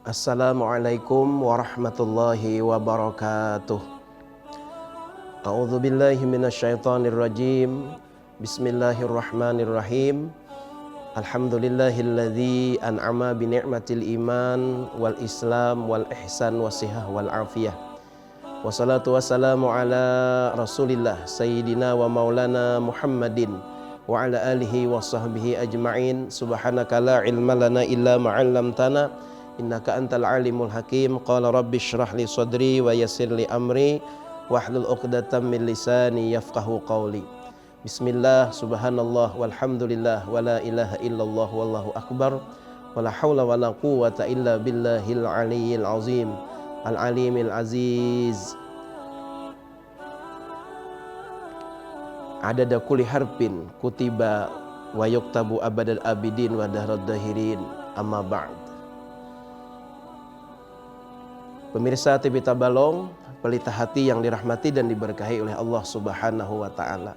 Assalamualaikum warahmatullahi wabarakatuh. A'udzu billahi minasyaitonir rajim. Bismillahirrahmanirrahim. Alhamdulillahilladzi an'ama bi ni'matil iman wal islam wal ihsan wasihah wal afiyah. Wassalatu wassalamu ala Rasulillah sayyidina wa maulana Muhammadin wa ala alihi wa sahbihi ajma'in. Subhanaka la ilma lana illa ma 'allamtana innaka antal alimul hakim. Qala rabbi shrah li sadri wa yassir li amri wahlul 'uqdatam min lisani yafqahu qawli. Bismillah, subhanallah, walhamdulillah, wa la ilaha illallah, wallahu akbar, wa la hawla wa la quwwata illa billahil aliyyil azim, al-alimil aziz. Adada kulli harfin kutiba wa yuktabu abadal abidin wa dahrad dahirin, amma ba'd. Pemirsa TV Tabalong, pelita hati yang dirahmati dan diberkahi oleh Allah Subhanahu wa taala.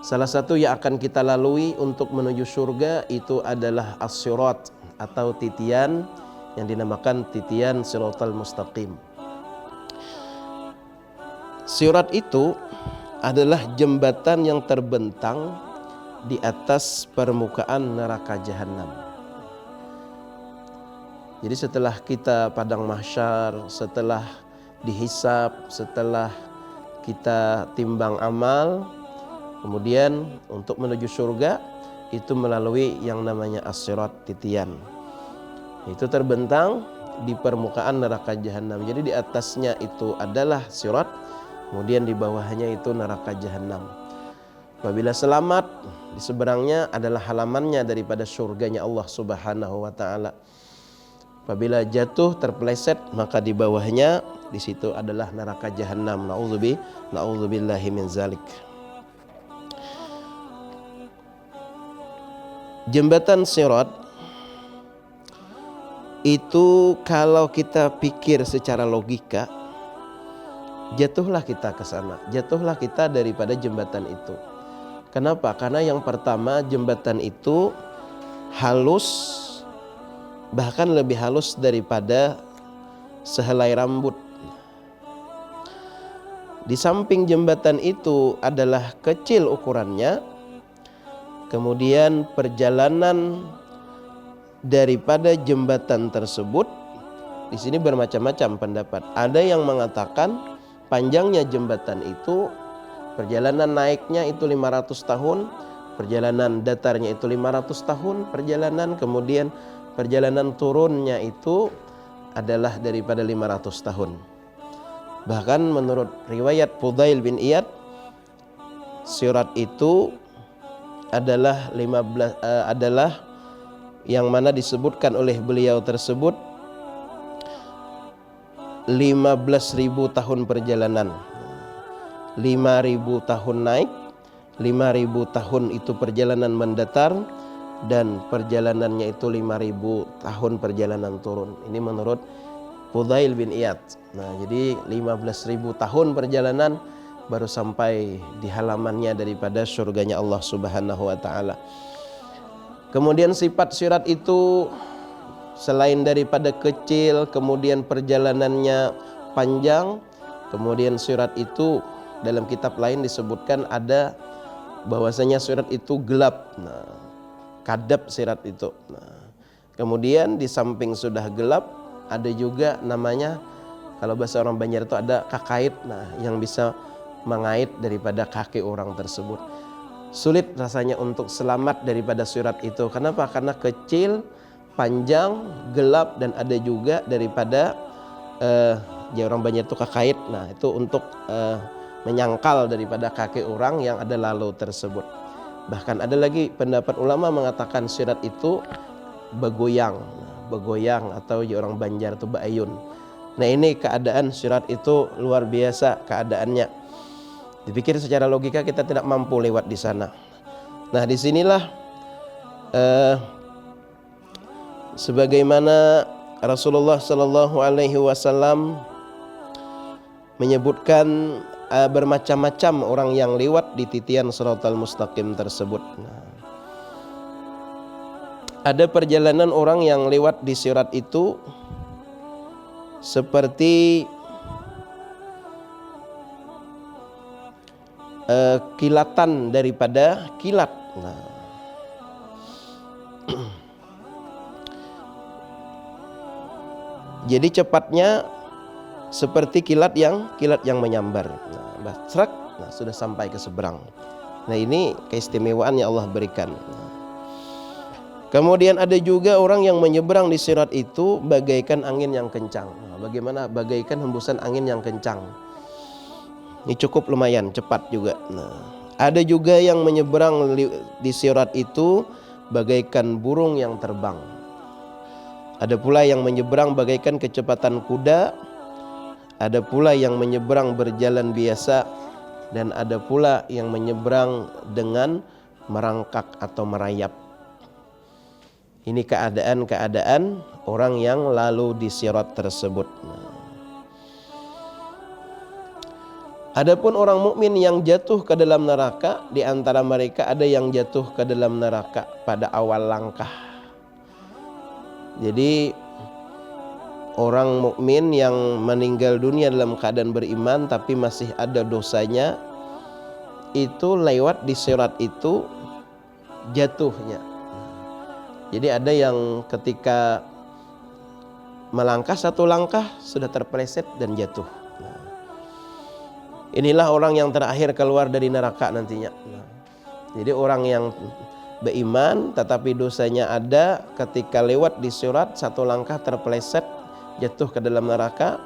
Salah satu yang akan kita lalui untuk menuju surga itu adalah as-sirat atau titian yang dinamakan titian Shiratal Mustaqim. Sirat itu adalah jembatan yang terbentang di atas permukaan neraka jahanam. Jadi setelah kita padang mahsyar, setelah dihisab, setelah kita timbang amal, kemudian untuk menuju surga itu melalui yang namanya as-sirat, titian. Itu terbentang di permukaan neraka jahanam. Jadi di atasnya itu adalah sirat, kemudian di bawahnya itu neraka jahanam. Apabila selamat, di seberangnya adalah halamannya daripada surganya Allah Subhanahu wa taala. Apabila jatuh terpeleset, maka di bawahnya di situ adalah neraka jahanam. Na'udzubillahi min zalik. Jembatan sirat itu kalau kita pikir secara logika, jatuhlah kita ke sana, jatuhlah kita daripada jembatan itu. Kenapa? Karena yang pertama, jembatan itu halus, bahkan lebih halus daripada sehelai rambut. Di samping jembatan itu adalah kecil ukurannya, kemudian perjalanan daripada jembatan tersebut di sini bermacam-macam pendapat. Ada yang mengatakan panjangnya jembatan itu, perjalanan naiknya itu 500 tahun, perjalanan datarnya itu 500 tahun perjalanan, kemudian perjalanan turunnya itu adalah daripada 500 tahun. Bahkan menurut riwayat Fudail bin Iyad, sirat itu adalah adalah yang mana disebutkan oleh beliau tersebut 15.000 tahun perjalanan. 5.000 tahun naik, 5.000 tahun itu perjalanan mendatar, dan perjalanannya itu 5.000 tahun perjalanan turun. Ini menurut Fudail bin Iyad. Nah, jadi 15.000 tahun perjalanan baru sampai di halamannya daripada surganya Allah Subhanahu wa taala. Kemudian sifat sirat itu selain daripada kecil, kemudian perjalanannya panjang, kemudian sirat itu dalam kitab lain disebutkan ada bahwasanya sirat itu gelap. Nah, kadap sirat itu. Nah, kemudian di samping sudah gelap, ada juga namanya, kalau bahasa orang Banjar itu ada kakait, nah yang bisa mengait daripada kaki orang tersebut. Sulit rasanya untuk selamat daripada sirat itu. Kenapa? Karena kecil, panjang, gelap, dan ada juga daripada ya orang Banjar itu kakait. Nah, itu untuk menyangkal daripada kaki orang yang ada lalu tersebut. Bahkan ada lagi pendapat ulama mengatakan sirat itu begoyang atau ya orang Banjar itu baayun. Nah, ini keadaan sirat itu luar biasa keadaannya. Dipikir secara logika kita tidak mampu lewat di sana. Nah, disinilah sebagaimana Rasulullah Shallallahu Alaihi Wasallam menyebutkan bermacam-macam orang yang lewat di titian Shiratal Mustaqim tersebut. Nah, ada perjalanan orang yang lewat di sirat itu seperti kilatan daripada kilat. Nah, jadi cepatnya seperti kilat yang menyambar. Nah, sudah sampai ke seberang. Nah, ini keistimewaan yang Allah berikan. Kemudian ada juga orang yang menyeberang di sirat itu bagaikan angin yang kencang. Nah, bagaimana? Bagaikan hembusan angin yang kencang. Ini cukup lumayan cepat juga. Nah, ada juga yang menyeberang di sirat itu bagaikan burung yang terbang. Ada pula yang menyeberang bagaikan kecepatan kuda. Ada pula yang menyeberang berjalan biasa. Dan ada pula yang menyeberang dengan merangkak atau merayap. Ini keadaan-keadaan orang yang lalu di sirat tersebut. Adapun orang mukmin yang jatuh ke dalam neraka, di antara mereka ada yang jatuh ke dalam neraka pada awal langkah. Jadi orang mukmin yang meninggal dunia dalam keadaan beriman tapi masih ada dosanya, itu lewat di sirat itu jatuhnya. Jadi ada yang ketika melangkah satu langkah sudah terpeleset dan jatuh. Nah, inilah orang yang terakhir keluar dari neraka nantinya. Nah, jadi orang yang beriman tetapi dosanya ada, ketika lewat di sirat satu langkah terpeleset jatuh ke dalam neraka.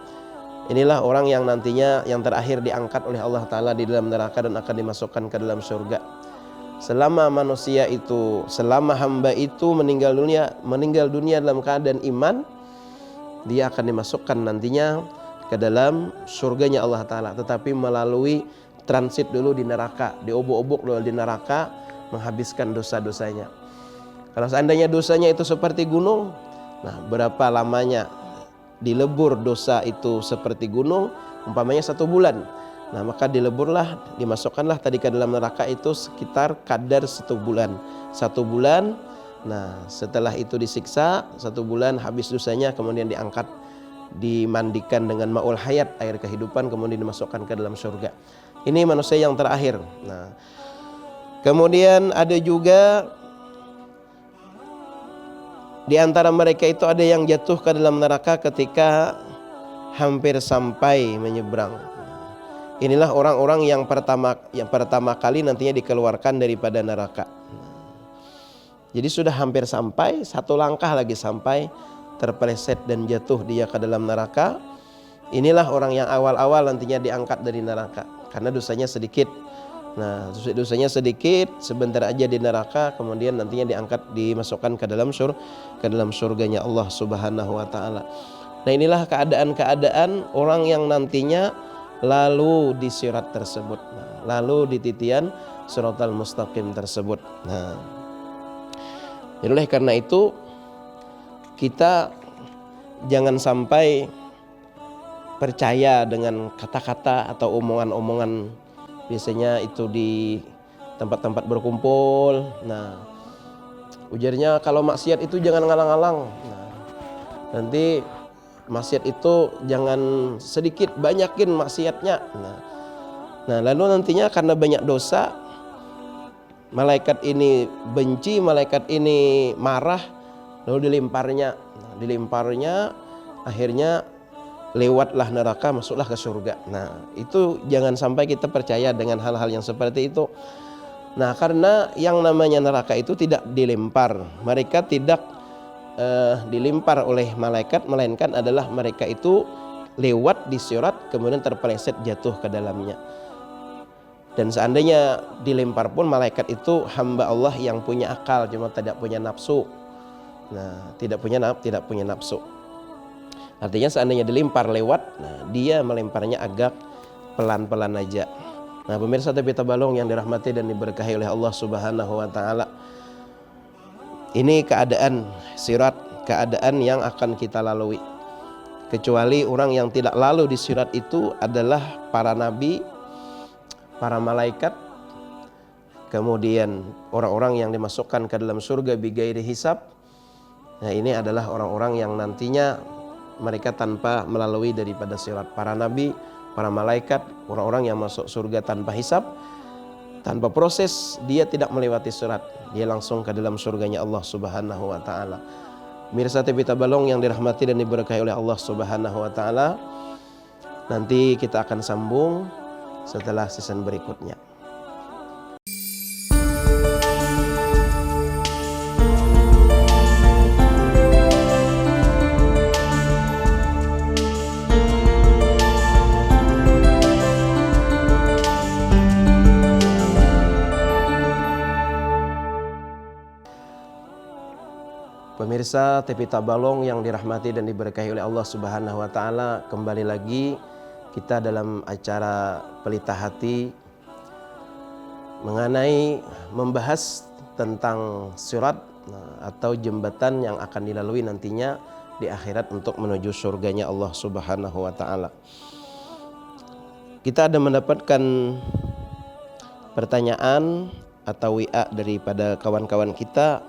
Inilah orang yang nantinya yang terakhir diangkat oleh Allah Ta'ala di dalam neraka dan akan dimasukkan ke dalam surga. Selama manusia itu, selama hamba itu meninggal dunia dalam keadaan iman, dia akan dimasukkan nantinya ke dalam surganya Allah Ta'ala. Tetapi melalui transit dulu di neraka, diobok-obok dulu di neraka, menghabiskan dosa-dosanya. Kalau seandainya dosanya itu seperti gunung, nah berapa lamanya dilebur dosa itu seperti gunung? Umpamanya 1 bulan. Nah, maka dileburlah, dimasukkanlah tadi ke dalam neraka itu sekitar kadar 1 bulan. 1 bulan. Nah, setelah itu disiksa 1 bulan, habis dosanya, kemudian diangkat, dimandikan dengan ma'ul hayat, air kehidupan, kemudian dimasukkan ke dalam surga. Ini manusia yang terakhir. Nah, kemudian ada juga di antara mereka itu ada yang jatuh ke dalam neraka ketika hampir sampai menyeberang. Inilah orang-orang yang pertama kali nantinya dikeluarkan daripada neraka. Jadi sudah hampir sampai, 1 langkah lagi sampai, terpeleset dan jatuh dia ke dalam neraka. Inilah orang yang awal-awal nantinya diangkat dari neraka karena dosanya sedikit. Nah, dosanya sedikit, sebentar aja di neraka, kemudian nantinya diangkat, dimasukkan ke dalam surganya Allah Subhanahu wa Ta'ala. Nah, inilah keadaan-keadaan orang yang nantinya lalu di sirat tersebut, lalu di titian Shiratal Mustaqim tersebut. Nah, oleh karena itu kita jangan sampai percaya dengan kata-kata atau omongan-omongan biasanya itu di tempat-tempat berkumpul. Nah, ujarnya kalau maksiat itu jangan ngalang-ngalang. Nah, nanti maksiat itu jangan sedikit, banyakin maksiatnya. Nah, lalu nantinya karena banyak dosa, malaikat ini benci, malaikat ini marah, lalu dilemparnya, akhirnya lewatlah neraka, masuklah ke surga. Nah, itu jangan sampai kita percaya dengan hal-hal yang seperti itu. Nah, karena yang namanya neraka itu tidak dilempar, mereka tidak dilempar oleh malaikat, melainkan adalah mereka itu lewat di sirat kemudian terpeleset jatuh ke dalamnya. Dan seandainya dilempar pun malaikat itu hamba Allah yang punya akal, cuma tidak punya nafsu. Nah, tidak punya nafsu. Artinya seandainya dilempar lewat, nah dia melemparnya agak pelan-pelan aja. Nah, pemirsa TV Tabalong yang dirahmati dan diberkahi oleh Allah Subhanahu wa Ta'ala, ini keadaan sirat, keadaan yang akan kita lalui. Kecuali orang yang tidak lalu di sirat itu adalah para nabi, para malaikat, kemudian orang-orang yang dimasukkan ke dalam surga bighairi hisab. Nah, ini adalah orang-orang yang nantinya mereka tanpa melalui daripada sirat. Para nabi, para malaikat, orang-orang yang masuk surga tanpa hisab, tanpa proses, dia tidak melewati sirat, dia langsung ke dalam surganya Allah Subhanahu wa taala. Mirsa TV Tabalong yang dirahmati dan diberkahi oleh Allah Subhanahu wa taala, nanti kita akan sambung setelah season berikutnya. Pemirsa TV Tabalong yang dirahmati dan diberkahi oleh Allah Subhanahu wa taala, kembali lagi kita dalam acara Pelita Hati mengenai membahas tentang sirat atau jembatan yang akan dilalui nantinya di akhirat untuk menuju surganya Allah Subhanahu wa taala. Kita ada mendapatkan pertanyaan atau WA daripada kawan-kawan kita.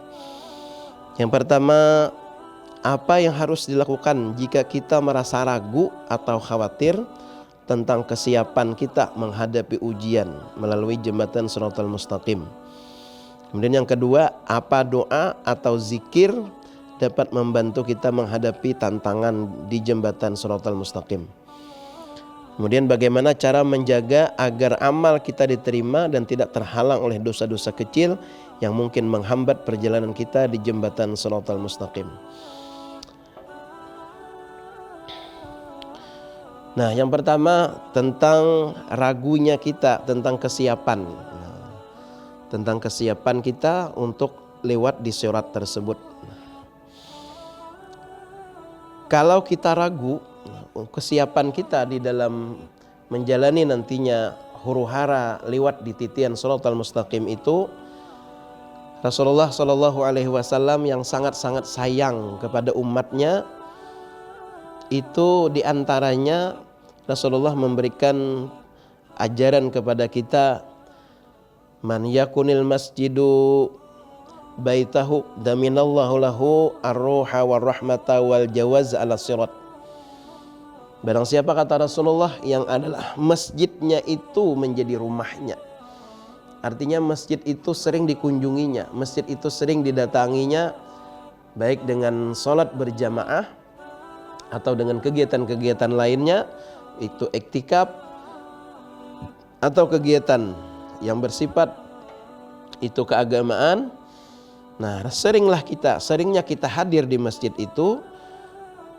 Yang pertama, apa yang harus dilakukan jika kita merasa ragu atau khawatir tentang kesiapan kita menghadapi ujian melalui jembatan Shiratal Mustaqim? Kemudian yang kedua, apa doa atau zikir dapat membantu kita menghadapi tantangan di jembatan Shiratal Mustaqim? Kemudian bagaimana cara menjaga agar amal kita diterima dan tidak terhalang oleh dosa-dosa kecil yang mungkin menghambat perjalanan kita di jembatan Shiratal Mustaqim. Nah, yang pertama tentang ragunya kita tentang kesiapan. Tentang kesiapan kita untuk lewat di sirat tersebut. Kalau kita ragu kesiapan kita di dalam menjalani nantinya huru-hara lewat di titian Shiratal Mustaqim itu, Rasulullah Shallallahu Alaihi Wasallam yang sangat-sangat sayang kepada umatnya, itu diantaranya Rasulullah memberikan ajaran kepada kita, man yakunil masjidu baitahu daminallahu lahu ar-ruha war-rahmata wal jawaz ala sirat. Barang siapa, kata Rasulullah, yang adalah masjidnya itu menjadi rumahnya, artinya masjid itu sering dikunjunginya, masjid itu sering didatanginya, baik dengan sholat berjamaah atau dengan kegiatan-kegiatan lainnya, itu iktikaf atau kegiatan yang bersifat itu keagamaan. Nah, seringnya kita hadir di masjid itu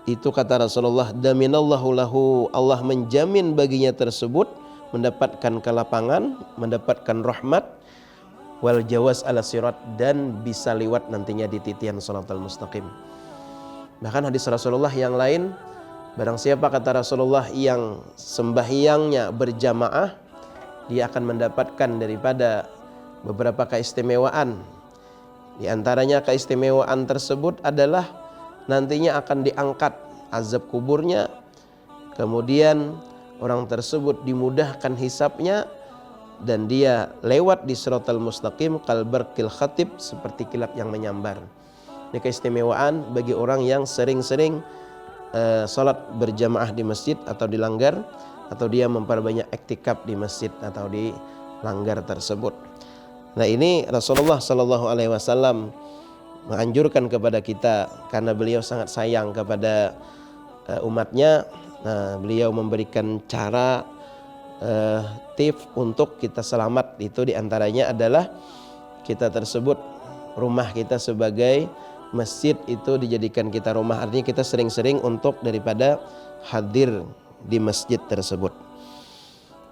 kata Rasulullah, daminallahu lahu, Allah menjamin baginya tersebut mendapatkan kelapangan, mendapatkan rahmat, wal jawaz ala sirat, dan bisa lewat nantinya di titian Shiratal Mustaqim. Bahkan hadis Rasulullah yang lain, barang siapa, kata Rasulullah, yang sembahyangnya berjamaah, dia akan mendapatkan daripada beberapa keistimewaan. Di antaranya keistimewaan tersebut adalah nantinya akan diangkat azab kuburnya, kemudian orang tersebut dimudahkan hisabnya, dan dia lewat di Shiratal Mustaqim kalbarqil khatib, seperti kilat yang menyambar. Ini keistimewaan bagi orang yang sering-sering sholat berjamaah di masjid atau dilanggar, atau dia memperbanyak iktikaf di masjid atau di langgar tersebut. Nah, ini Rasulullah Shallallahu Alaihi Wasallam menganjurkan kepada kita karena beliau sangat sayang kepada umatnya. Nah, beliau memberikan cara tips untuk kita selamat, itu diantaranya adalah kita tersebut, rumah kita sebagai masjid itu dijadikan kita rumah, artinya kita sering-sering untuk daripada hadir di masjid tersebut.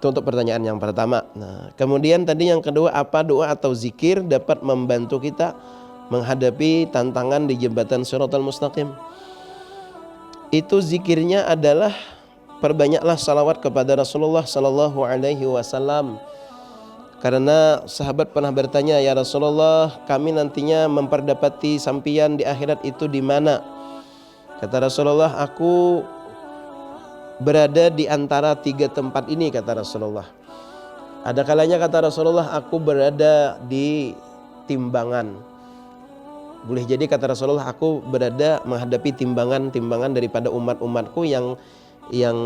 Itu untuk pertanyaan yang pertama. Nah, kemudian tadi yang kedua, apa doa atau zikir dapat membantu kita menghadapi tantangan di jembatan Shiratal Mustaqim? Itu zikirnya adalah perbanyaklah salawat kepada Rasulullah Sallallahu Alaihi Wasallam. Karena sahabat pernah bertanya, ya Rasulullah, kami nantinya memperdapati sampian di akhirat itu di mana? Kata Rasulullah, aku berada di antara 3 tempat ini, kata Rasulullah. Ada kalanya, kata Rasulullah, aku berada di timbangan. Boleh jadi kata Rasulullah, aku berada menghadapi timbangan-timbangan daripada umat-umatku yang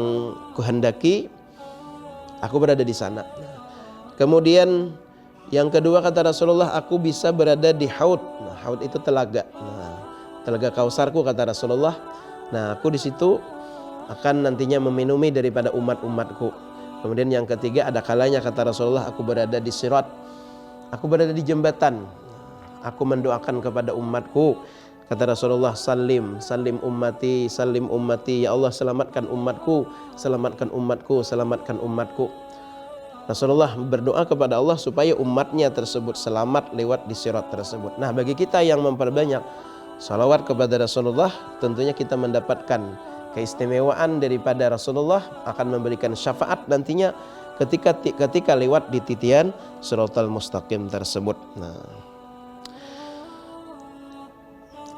kuhendaki, aku berada di sana. Kemudian yang kedua kata Rasulullah, aku bisa berada di haud. Nah, haud itu telaga. Nah, telaga Kausarku kata Rasulullah. Nah, aku di situ akan nantinya meminumi daripada umat-umatku. Kemudian yang ketiga, ada kalanya kata Rasulullah, aku berada di sirat. Aku berada di jembatan. Aku mendoakan kepada umatku. Kata Rasulullah, salim ummati, salim ummati. Ya Allah, selamatkan umatku, selamatkan umatku, selamatkan umatku. Rasulullah berdoa kepada Allah supaya umatnya tersebut selamat lewat di sirat tersebut. Nah, bagi kita yang memperbanyak salawat kepada Rasulullah, tentunya kita mendapatkan keistimewaan daripada Rasulullah, akan memberikan syafaat nantinya ketika lewat di titian Shiratal Mustaqim tersebut. Nah,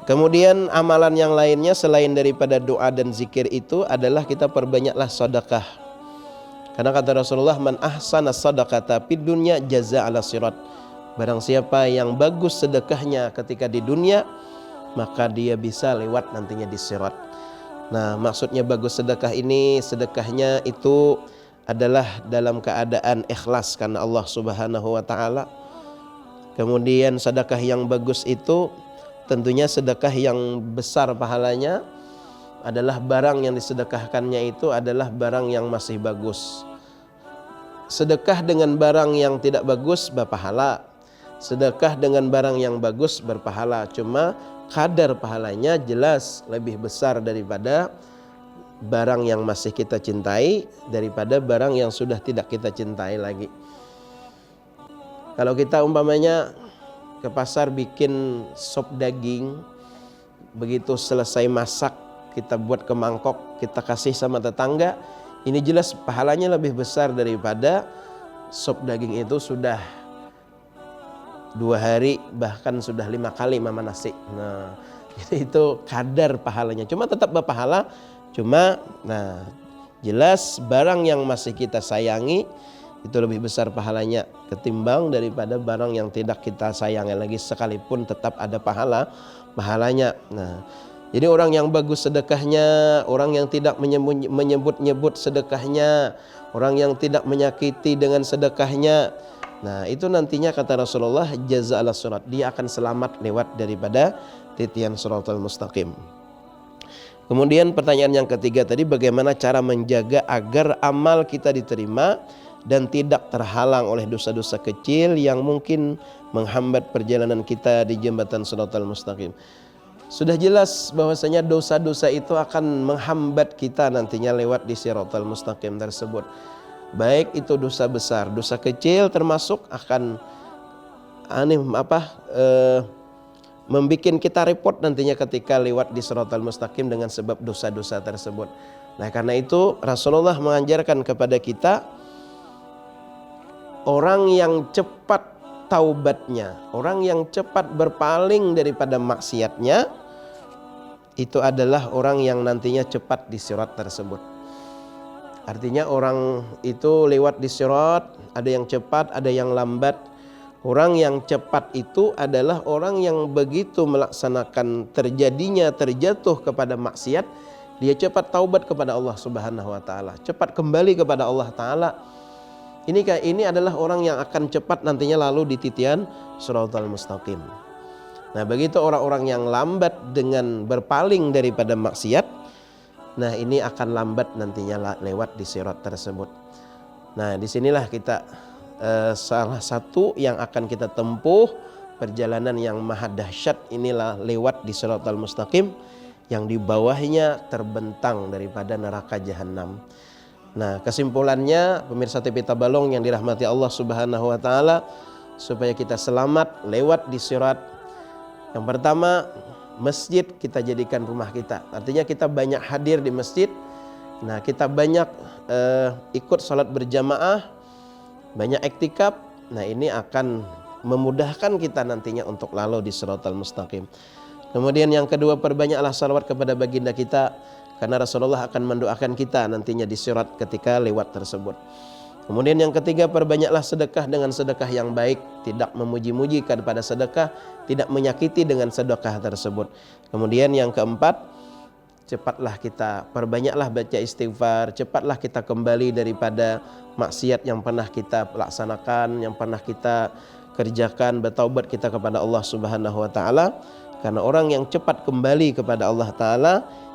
kemudian amalan yang lainnya selain daripada doa dan zikir itu adalah kita perbanyaklah sedekah. Karena kata Rasulullah, man ahsana sadaqata fid dunya jaza ala sirat. Barang siapa yang bagus sedekahnya ketika di dunia, maka dia bisa lewat nantinya di sirat. Nah, maksudnya bagus sedekah ini, sedekahnya itu adalah dalam keadaan ikhlas karena Allah Subhanahu wa taala. Kemudian sedekah yang bagus itu tentunya sedekah yang besar pahalanya adalah barang yang disedekahkannya itu adalah barang yang masih bagus. Sedekah dengan barang yang tidak bagus berpahala. Sedekah dengan barang yang bagus berpahala. Cuma kadar pahalanya jelas lebih besar daripada barang yang masih kita cintai, daripada barang yang sudah tidak kita cintai lagi. Kalau kita umpamanya ke pasar bikin sop daging, begitu selesai masak kita buat ke mangkok, kita kasih sama tetangga, ini jelas pahalanya lebih besar daripada sop daging itu sudah 2 hari, bahkan sudah 5 kali mama nasi. Nah, itu kadar pahalanya. Cuma tetap berpahala, cuma nah jelas barang yang masih kita sayangi itu lebih besar pahalanya ketimbang daripada barang yang tidak kita sayangi lagi, sekalipun tetap ada pahalanya. Nah, jadi orang yang bagus sedekahnya, orang yang tidak menyebut-nyebut sedekahnya, orang yang tidak menyakiti dengan sedekahnya, nah itu nantinya kata Rasulullah, jaza ala sirat, dia akan selamat lewat daripada titian Shiratal Mustaqim. Kemudian pertanyaan yang ketiga tadi, bagaimana cara menjaga agar amal kita diterima dan tidak terhalang oleh dosa-dosa kecil yang mungkin menghambat perjalanan kita di jembatan Shiratal Mustaqim. Sudah jelas bahwasanya dosa-dosa itu akan menghambat kita nantinya lewat di Shiratal Mustaqim tersebut. Baik itu dosa besar, dosa kecil termasuk akan membikin kita repot nantinya ketika lewat di Shiratal Mustaqim dengan sebab dosa-dosa tersebut. Nah, karena itu Rasulullah mengajarkan kepada kita, orang yang cepat taubatnya, orang yang cepat berpaling daripada maksiatnya, itu adalah orang yang nantinya cepat di sirat tersebut. Artinya orang itu lewat di sirat, ada yang cepat, ada yang lambat. Orang yang cepat itu adalah orang yang begitu melaksanakan terjatuh kepada maksiat, dia cepat taubat kepada Allah Subhanahu wa taala, cepat kembali kepada Allah taala. Ini adalah orang yang akan cepat nantinya lalu di titian Shiratal Mustaqim. Nah, begitu orang-orang yang lambat dengan berpaling daripada maksiat, nah ini akan lambat nantinya lewat di sirat tersebut. Nah, disinilah kita salah satu yang akan kita tempuh perjalanan yang maha dahsyat, inilah lewat di Shiratal Mustaqim yang di bawahnya terbentang daripada neraka jahanam. Nah, kesimpulannya pemirsa TV Tabalong yang dirahmati Allah Subhanahu wa taala, supaya kita selamat lewat di sirat, yang pertama, masjid kita jadikan rumah kita. Artinya kita banyak hadir di masjid. Nah, kita banyak ikut salat berjamaah, banyak iktikaf. Nah, ini akan memudahkan kita nantinya untuk lalu di Shiratal Mustaqim. Kemudian yang kedua, perbanyaklah salawat kepada baginda kita, karena Rasulullah akan mendoakan kita nantinya di sirat ketika lewat tersebut. Kemudian yang ketiga, perbanyaklah sedekah dengan sedekah yang baik, tidak memuji-muji kepada sedekah, tidak menyakiti dengan sedekah tersebut. Kemudian yang keempat, cepatlah kita, perbanyaklah baca istighfar, cepatlah kita kembali daripada maksiat yang pernah kita laksanakan, yang pernah kita kerjakan, bertaubat kita kepada Allah Subhanahu wa taala. Karena orang yang cepat kembali kepada Allah taala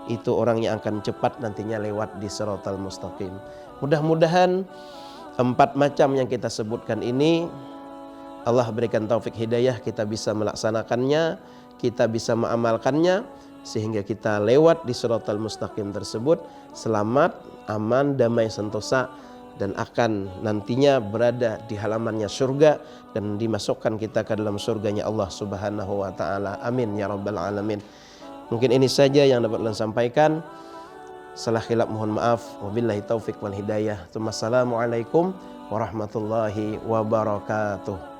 itu orang yang akan cepat nantinya lewat di siratal mustaqim. Mudah-mudahan 4 macam yang kita sebutkan ini Allah berikan taufik hidayah, kita bisa melaksanakannya, kita bisa mengamalkannya, sehingga kita lewat di siratal mustaqim tersebut selamat, aman, damai, sentosa, dan akan nantinya berada di halamannya surga dan dimasukkan kita ke dalam surganya Allah Subhanahu wa taala. Amin ya rabbal alamin. Mungkin ini saja yang dapat saya sampaikan. Salah khilaf mohon maaf. Wabillahi taufik wal hidayah. Assalamualaikum warahmatullahi wabarakatuh.